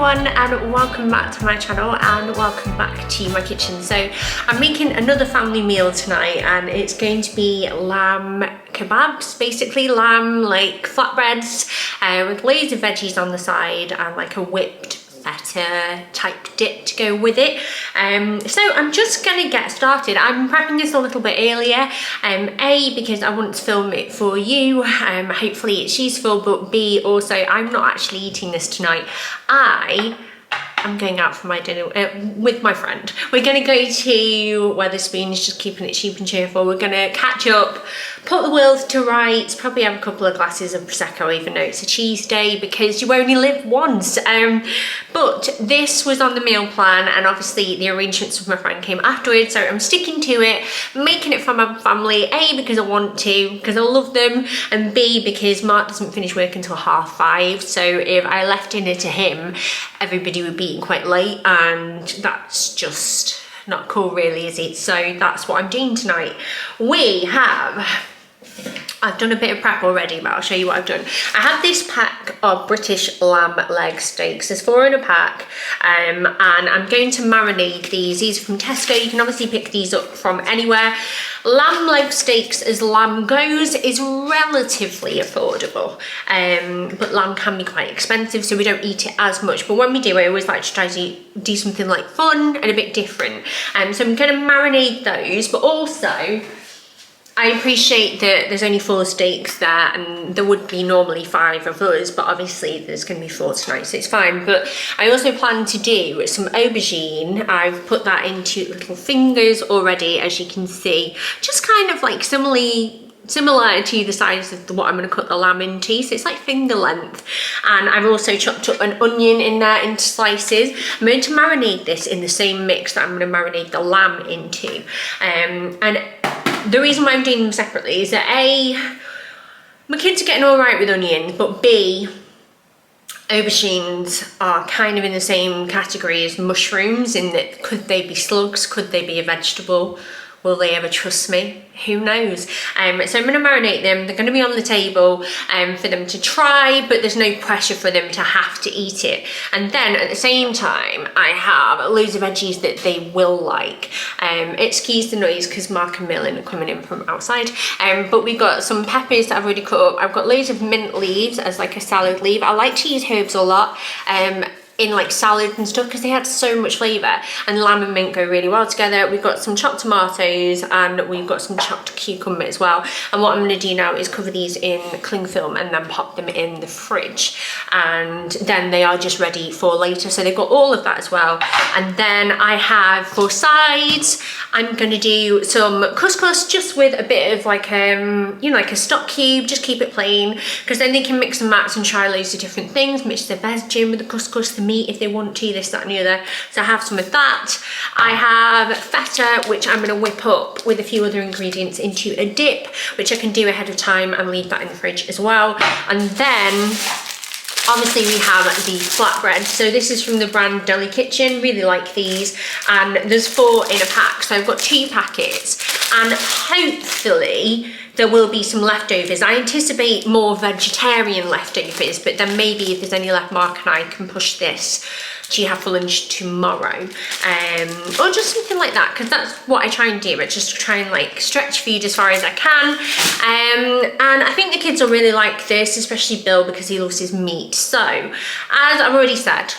everyone, and welcome back to my channel and welcome back to my kitchen. So I'm making another family meal tonight and it's going to be lamb kebabs, basically lamb like flatbreads with loads of veggies on the side and like a whipped feta type dip to go with it. So I'm just gonna get started. I'm prepping this a little bit earlier, A, because I want to film it for you, hopefully it's useful, but B, also I'm not actually eating this tonight. I'm going out for my dinner with my friend. We're gonna go to Wetherspoons, just keeping it cheap and cheerful. We're gonna catch up, put the world to rights, probably have a couple of glasses of Prosecco, even though it's a cheese day, because you only live once. But this was on the meal plan, and obviously the arrangements with my friend came afterwards, so I'm sticking to it, making it for my family, A, because I want to, because I love them, and B, because Mark doesn't finish work until 5:30, so if I left dinner to him, everybody would be eating quite late, and that's just not cool really, is it? So that's what I'm doing tonight. I've done a bit of prep already, but I'll show you what I've done. I have this pack of British lamb leg steaks. There's 4 in a pack, and I'm going to marinate these. These are from Tesco. You can obviously pick these up from anywhere. Lamb leg steaks, as lamb goes, is relatively affordable, but lamb can be quite expensive, so we don't eat it as much. But when we do, I always like to try to do something like fun and a bit different. So I'm going to marinate those, but also I appreciate that there's only 4 steaks there, and there would be normally 5 of us, but obviously there's going to be 4 tonight, so it's fine. But I also plan to do some aubergine. I've put that into little fingers already, as you can see, just kind of like similar to the size of what I'm going to cut the lamb into, so it's like finger length. And I've also chopped up an onion in there into slices. I'm going to marinate this in the same mix that I'm going to marinate the lamb into, and the reason why I'm doing them separately is that A, my kids are getting all right with onions, but B, aubergines are kind of in the same category as mushrooms, in that could they be slugs, could they be a vegetable? Will they ever trust me? Who knows? So I'm going to marinate them. They're going to be on the table for them to try, but there's no pressure for them to have to eat it. And then at the same time, I have loads of veggies that they will like. Excuse the noise because Mark and Millen are coming in from outside. But we've got some peppers that I've already cut up. I've got loads of mint leaves as like a salad leaf. I like to use herbs a lot. In like salad and stuff, because they had so much flavour, and lamb and mint go really well together. We've got some chopped tomatoes and we've got some chopped cucumber as well, and what I'm going to do now is cover these in cling film and then pop them in the fridge, and then they are just ready for later. So they've got all of that as well. And then I have, for sides, I'm going to do some couscous, just with a bit of like you know, like a stock cube, just keep it plain, because then they can mix and match and try loads of different things, mix the veg in with the couscous, the meat if they want to, this, that and the other. So I have some of that. I have feta, which I'm going to whip up with a few other ingredients into a dip, which I can do ahead of time and leave that in the fridge as well. And then obviously we have the flatbread. So this is from the brand Deli Kitchen, really like these, and there's 4 in a pack, so I've got 2 packets, and hopefully there will be some leftovers. I anticipate more vegetarian leftovers, but then maybe if there's any left, Mark and I can push this to have for lunch tomorrow, or just something like that, because that's what I try and do. I just try and like stretch food as far as I can, and I think the kids will really like this, especially Bill, because he loves his meat. So as I've already said,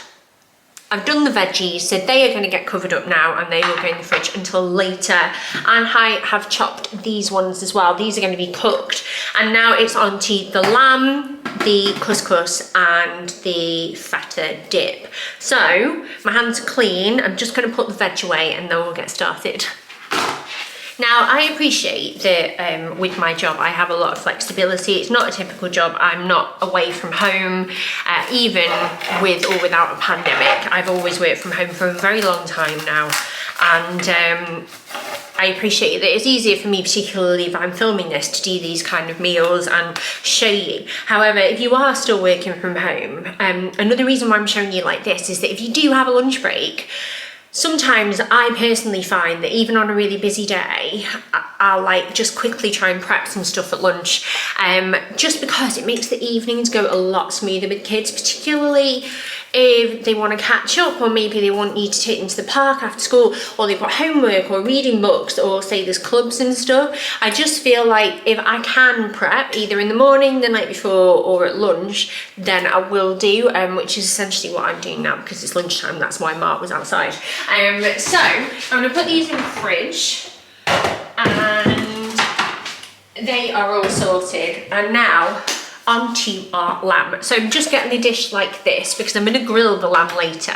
I've done the veggies, so they are going to get covered up now, and they will go in the fridge until later. And I have chopped these ones as well. These are going to be cooked, and now it's on to the lamb, the couscous and the feta dip. So my hands are clean. I'm just going to put the veg away and then we'll get started. Now, I appreciate that with my job, I have a lot of flexibility. It's not a typical job. I'm not away from home, even with or without a pandemic. I've always worked from home for a very long time now. And I appreciate that it's easier for me, particularly if I'm filming this, to do these kind of meals and show you. However, if you are still working from home, another reason why I'm showing you like this is that if you do have a lunch break, sometimes I personally find that even on a really busy day, I'll like just quickly try and prep some stuff at lunch, just because it makes the evenings go a lot smoother with kids, particularly if they want to catch up, or maybe they want you to take them to the park after school, or they've got homework or reading books, or say there's clubs and stuff. I just feel like if I can prep either in the morning, the night before, or at lunch, then I will do, which is essentially what I'm doing now because it's lunchtime. That's why Mark was outside. So I'm going to put these in the fridge, and they are all sorted. And now onto our lamb. So I'm just getting a dish like this because I'm going to grill the lamb later.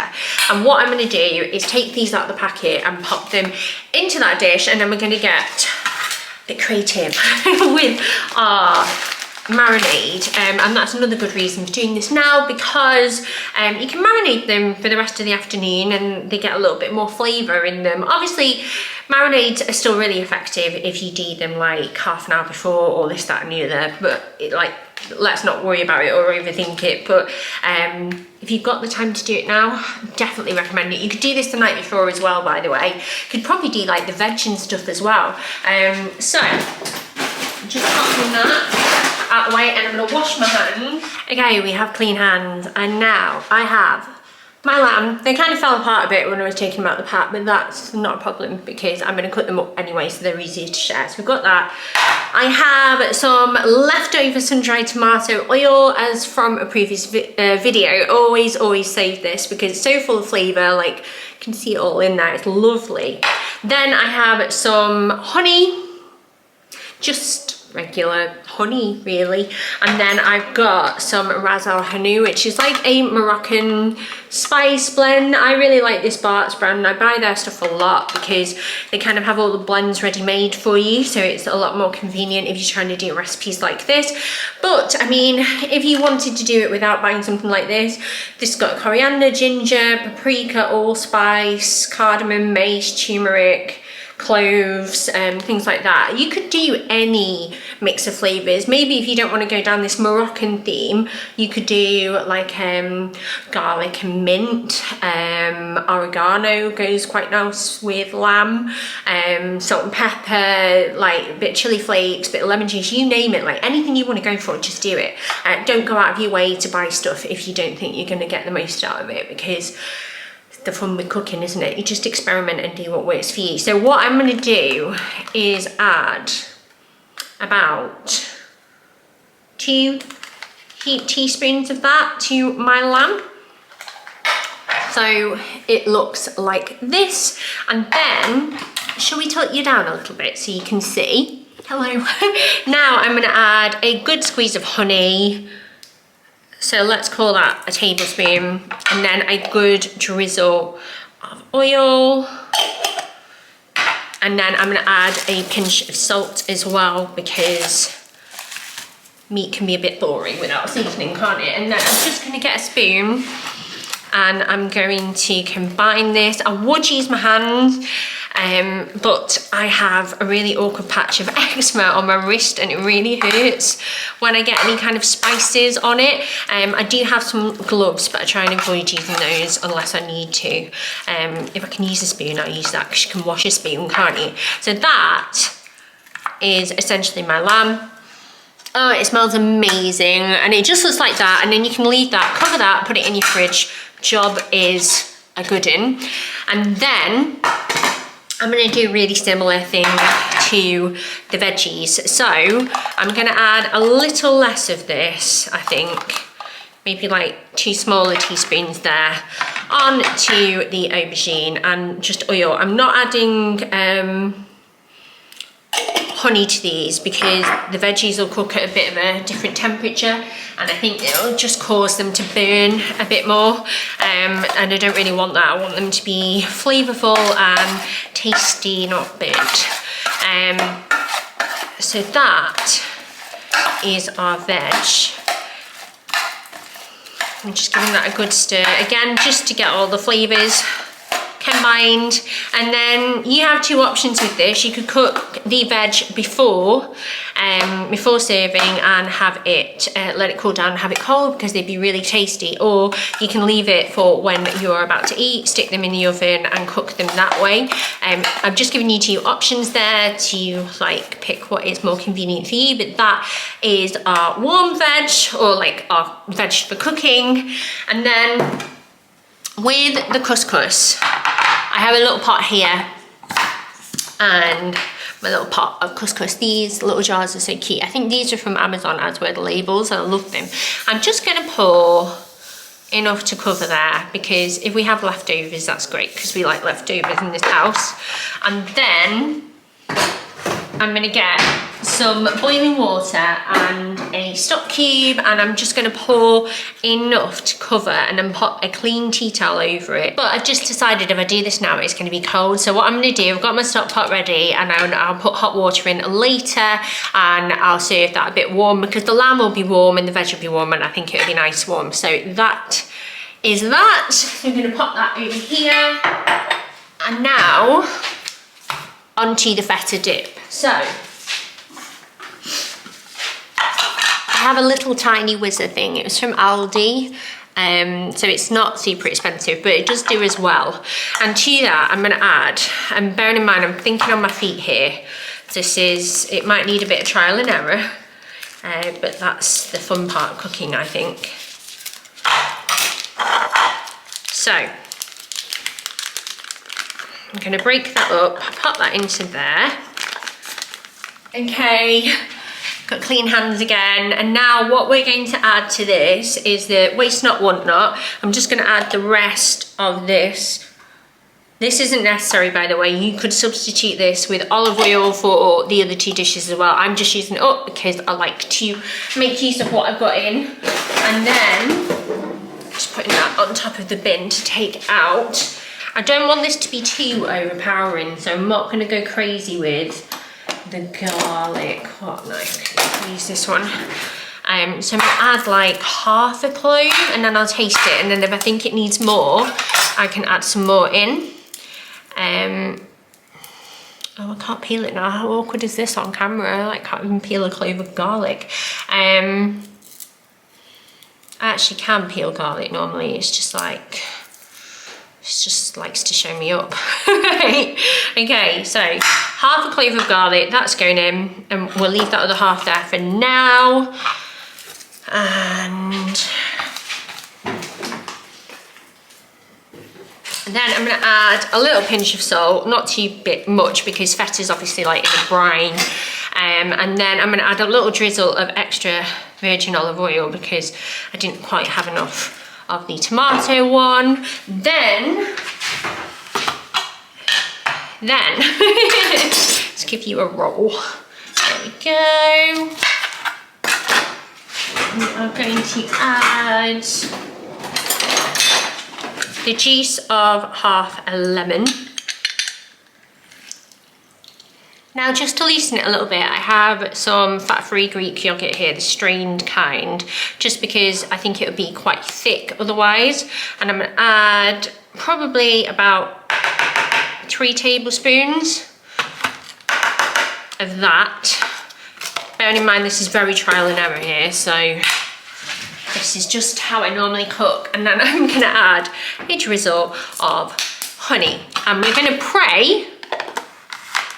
And what I'm going to do is take these out of the packet and pop them into that dish, and then we're going to get a bit creative with our marinade, and that's another good reason for doing this now, because you can marinate them for the rest of the afternoon and they get a little bit more flavour in them. Obviously marinades are still really effective if you do them like half an hour before, or this, that and the other, but let's not worry about it or overthink it. But if you've got the time to do it now, definitely recommend it. You could do this the night before as well, by the way. You could probably do like the veg and stuff as well. So just popping that out the way, and I'm going to wash my hands. Okay, we have clean hands, and now I have my lamb. They kind of fell apart a bit when I was taking them out of the pack, but that's not a problem because I'm going to cut them up anyway, so they're easier to share. So we've got that. I have some leftover sun-dried tomato oil, as from a previous video. Always save this because it's so full of flavour, like you can see it all in there. It's lovely. Then I have some honey, just regular honey really, and then I've got some Ras el Hanout, which is like a Moroccan spice blend. I really like this Bart's brand. I buy their stuff a lot because they kind of have all the blends ready made for you, so it's a lot more convenient if you're trying to do recipes like this. But I mean, if you wanted to do it without buying something like this has got coriander, ginger, paprika, allspice, cardamom, mace, turmeric, cloves, things like that. You could do any mix of flavors. Maybe if you don't want to go down this Moroccan theme, you could do like garlic and mint. Oregano goes quite nice with lamb. Salt and pepper, like a bit of chili flakes, bit of lemon juice, you name it. Like anything you want to go for, just do it. Don't go out of your way to buy stuff if you don't think you're going to get the most out of it, because the fun with cooking, isn't it? You just experiment and do what works for you. So what I'm going to do is add about 2 heaped teaspoons of that to my lamb. So it looks like this. And then, shall we tilt you down a little bit so you can see? Hello. Now I'm going to add a good squeeze of honey. So let's call that a tablespoon, and then a good drizzle of oil. And then I'm going to add a pinch of salt as well, because meat can be a bit boring without seasoning, can't it? And then I'm just going to get a spoon and I'm going to combine this. I would use my hands, but I have a really awkward patch of eczema on my wrist and it really hurts when I get any kind of spices on it. I do have some gloves, but I try and avoid using those unless I need to. If I can use a spoon, I'll use that, because you can wash a spoon, can't you? So that is essentially my lamb. Oh, it smells amazing, and it just looks like that, and then you can leave that, cover that, put it in your fridge. Job is a good one. And then I'm going to do a really similar thing to the veggies. So I'm going to add a little less of this, I think, maybe like 2 smaller teaspoons there, onto the aubergine and just oil. I'm not adding honey to these because the veggies will cook at a bit of a different temperature, and I think it'll just cause them to burn a bit more, and I don't really want that. I want them to be flavourful and tasty, not burnt. So that is our veg. I'm just giving that a good stir again, just to get all the flavours combined. And then you have 2 options with this. You could cook the veg before serving and have it let it cool down and have it cold, because they'd be really tasty, or you can leave it for when you're about to eat, stick them in the oven and cook them that way. I'm just giving you 2 options there to like pick what is more convenient for you, but that is our warm veg, or like our veg for cooking. And then with the couscous, I have a little pot here and my little pot of couscous. These little jars are so cute. I think these are from Amazon, as were the labels, and I love them. I'm just gonna pour enough to cover there, because if we have leftovers, that's great, because we like leftovers in this house. And then I'm gonna get some boiling water and a stock cube, and I'm just gonna pour enough to cover and then put a clean tea towel over it. But I've just decided if I do this now, it's gonna be cold. So what I'm gonna do, I've got my stock pot ready, and I'll put hot water in later, and I'll serve that a bit warm, because the lamb will be warm and the veg will be warm, and I think it'll be nice warm. So that is that. So I'm gonna pop that over here. And now, onto the feta dip. So, I have a little tiny whizzer thing. It was from Aldi. So it's not super expensive, but it does do as well. And to that, I'm gonna add, and bearing in mind, I'm thinking on my feet here. It might need a bit of trial and error, but that's the fun part of cooking, I think. So, I'm gonna break that up, pop that into there. Okay, got clean hands again. And now what we're going to add to this is the waste not, want not. I'm just gonna add the rest of this. This isn't necessary, by the way. You could substitute this with olive oil for the other two dishes as well. I'm just using it up because I like to make use of what I've got in. And then, just putting that on top of the bin to take out. I don't want this to be too overpowering, so I'm not gonna go crazy with the garlic. What knife can I use? This one. So I'm gonna add like half a clove, and then I'll taste it, and then if I think it needs more, I can add some more in. Oh, I can't peel it now. How awkward is this on camera? I like can't even peel a clove of garlic. I actually can peel garlic normally. It's just likes to show me up. Okay, so half a clove of garlic, that's going in, and we'll leave that other half there for now. And then I'm gonna add a little pinch of salt, not too much, because feta's obviously like in a brine. And then I'm gonna add a little drizzle of extra virgin olive oil, because I didn't quite have enough of the tomato one. Then let's give you a roll. There we go. We are going to add the juice of half a lemon. Now, just to loosen it a little bit, I have some fat-free Greek yogurt here, the strained kind, just because I think it would be quite thick otherwise. And I'm gonna add probably about 3 tablespoons of that. Bearing in mind, this is very trial and error here, so this is just how I normally cook. And then I'm gonna add a drizzle of honey. And we're gonna pray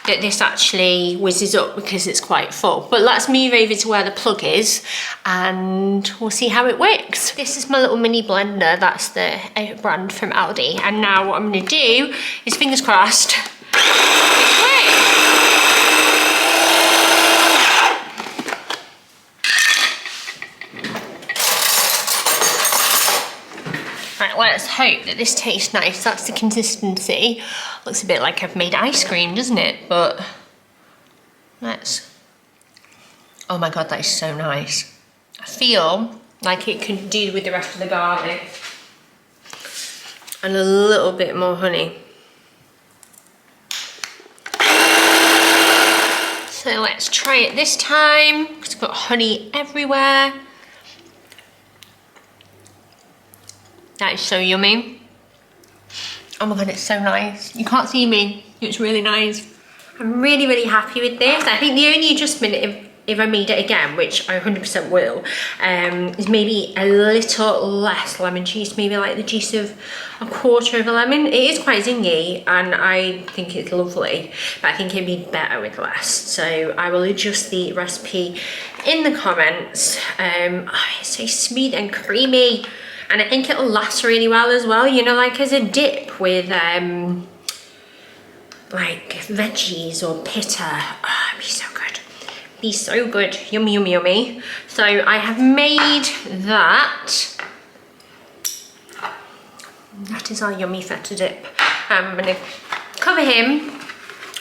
that this actually whizzes up, because it's quite full. But let's move over to where the plug is, and we'll see how it works. This is my little mini blender. That's the brand from Aldi. And now what I'm gonna do is, fingers crossed, right, let's hope that this tastes nice. That's the consistency. Looks a bit like I've made ice cream, doesn't it? But let's... Oh my God, that is so nice. I feel like it could do with the rest of the garlic. And a little bit more honey. So let's try it this time, because I've got honey everywhere. That is so yummy. Oh my God, it's so nice. You can't see me, it's really nice. I'm really, really happy with this. I think the only adjustment, if I made it again, which I 100% will, is maybe a little less lemon juice, maybe like the juice of a quarter of a lemon. It is quite zingy, and I think it's lovely, but I think it'd be better with less. So I will adjust the recipe in the comments. Oh, it's so smooth and creamy. and I think it'll last really well as well, you know, like as a dip with like veggies or pita. Oh, it'd be so good. Be so good. Yummy, yummy, yummy. So I have made that. That is our yummy feta dip. I'm gonna cover him,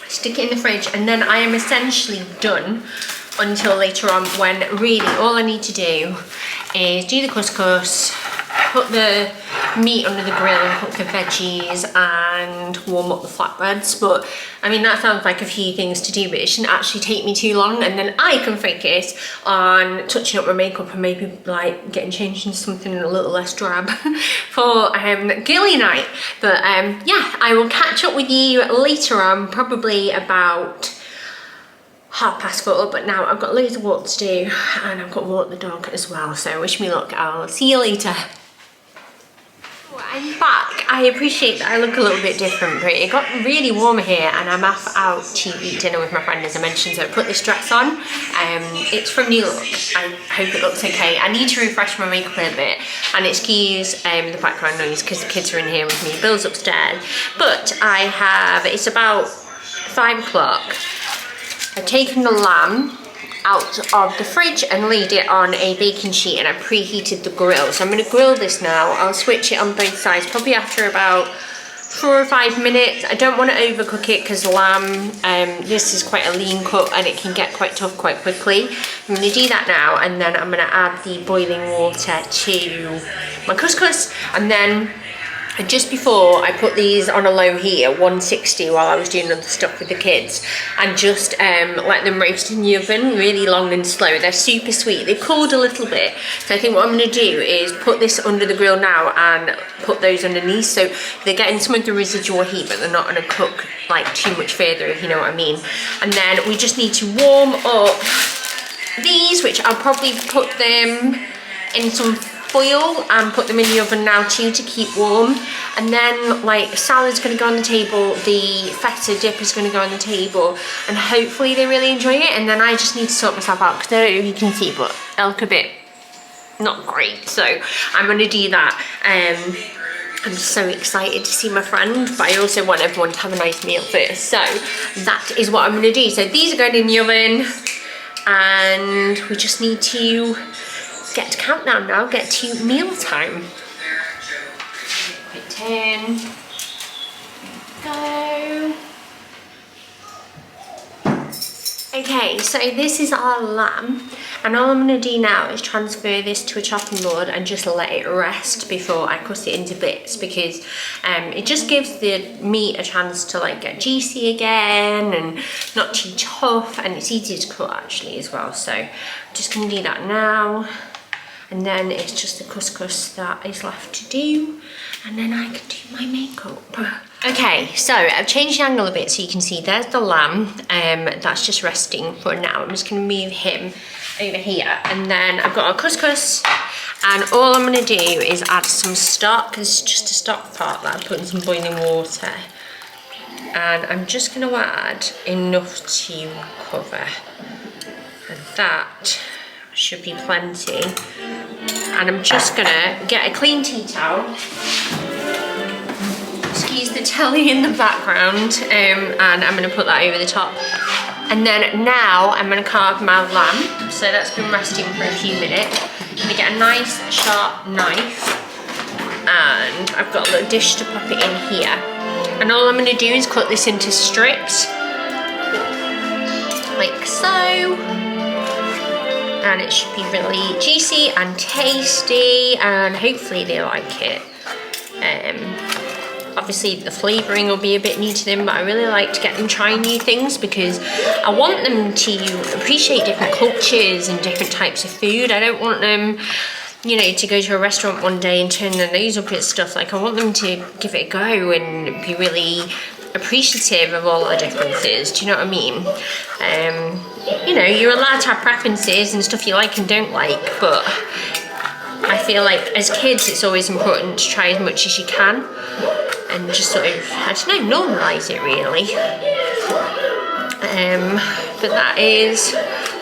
stick it in the fridge, and then I am essentially done until later on, when really all I need to do is do the couscous, put the meat under the grill and cook the veggies and warm up the flatbreads. But I mean, that sounds like a few things to do, but it shouldn't actually take me too long, and then I can focus on touching up my makeup and maybe like getting changed into something a little less drab for girly night. But yeah, I will catch up with you later on, probably about 4:30, but now I've got loads of work to do and I've got to walk the dog as well, so wish me luck. I'll see you later. I'm back. I appreciate that I look a little bit different, but it got really warm here and I'm out to eat dinner with my friend, as I mentioned, so I put this dress on. It's from New Look. I hope it looks okay. I need to refresh my makeup a little bit, and excuse the background noise because the kids are in here with me. Bill's upstairs, but it's about 5 o'clock. I've taken the lamb out of the fridge and laid it on a baking sheet, and I preheated the grill. So I'm going to grill this now. I'll switch it on both sides probably after about 4 or 5 minutes. I don't want to overcook it because lamb, this is quite a lean cut and it can get quite tough quite quickly. I'm going to do that now, and then I'm going to add the boiling water to my couscous, and then just before I put these on a low heat at 160 while I was doing other stuff with the kids, and just let them roast in the oven really long and slow. They're super sweet. They've cooled a little bit, so I think what I'm going to do is put this under the grill now and put those underneath, so they're getting some of the residual heat, but they're not going to cook like too much further, if you know what I mean. And then we just need to warm up these, which I'll probably put them in some foil and put them in the oven now too to keep warm. And then like salad's going to go on the table, the feta dip is going to go on the table, and hopefully they really enjoy it. And then I just need to sort myself out because I don't know if you can see, but I look a bit not great, so I'm going to do that. I'm so excited to see my friend, but I also want everyone to have a nice meal first, so that is what I'm going to do. So these are going in the oven, and we just need to get to countdown now, get to meal time. Put it in. Go. Okay, so this is our lamb, and all I'm going to do now is transfer this to a chopping board and just let it rest before I cut it into bits, because it just gives the meat a chance to like get juicy again and not too tough, and it's easy to cut actually as well. So I'm just going to do that now. And then it's just the couscous that is left to do, and then I can do my makeup. Okay, so I've changed the angle a bit so you can see there's the lamb, that's just resting for now. I'm just going to move him over here, and then I've got our couscous, and all I'm going to do is add some stock. This is just a stock pot that I put in some boiling water, and I'm just going to add enough to cover, and that should be plenty. And I'm just gonna get a clean tea towel, excuse the telly in the background, and I'm gonna put that over the top. And then now I'm gonna carve my lamb, so that's been resting for a few minutes. I'm gonna get a nice sharp knife, and I've got a little dish to pop it in here, and all I'm gonna do is cut this into strips like so. And it should be really juicy and tasty, and hopefully they like it. Obviously the flavouring will be a bit new to them, but I really like to get them trying new things because I want them to appreciate different cultures and different types of food. I don't want them, you know, to go to a restaurant one day and turn their nose up at stuff. Like, I want them to give it a go and be really appreciative of all the differences. Do you know what I mean? You know, you're allowed to have preferences and stuff you like and don't like, but I feel like as kids it's always important to try as much as you can and just sort of, I don't know, normalise it really. But that is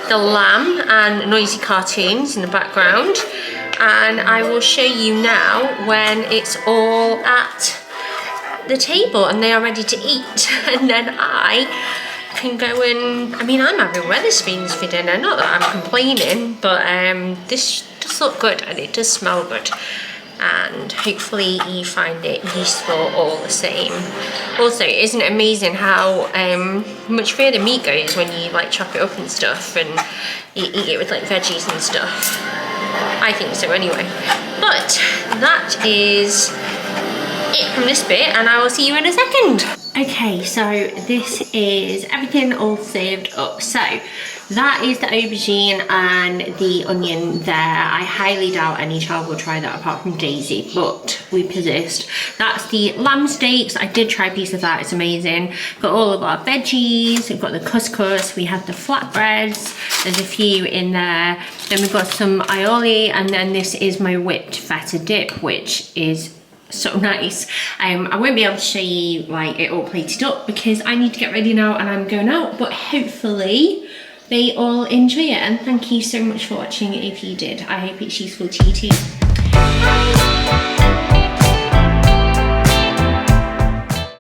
the lamb and noisy cartoons in the background. and I will show you now when it's all at the table and they are ready to eat, and then I can go and, I mean, I'm having Wetherspoons for dinner, not that I'm complaining, but this does look good and it does smell good, and hopefully you find it useful all the same. Also, isn't it amazing how much further meat goes when you like chop it up and stuff and you eat it with like veggies and stuff? I think so anyway. But that is it from this bit, and I will see you in a second. Okay, so this is everything all served up. So that is the aubergine and the onion there. I highly doubt any child will try that apart from Daisy, but we persist. That's the lamb steaks. I did try a piece of that, it's amazing. Got all of our veggies, we've got the couscous, we have the flatbreads, there's a few in there. Then we've got some aioli, and then this is my whipped feta dip, which is so nice. I won't be able to show you like it all plated up because I need to get ready now and I'm going out, but hopefully they all enjoy it, and thank you so much for watching if you did. I hope it's useful to you too. Bye.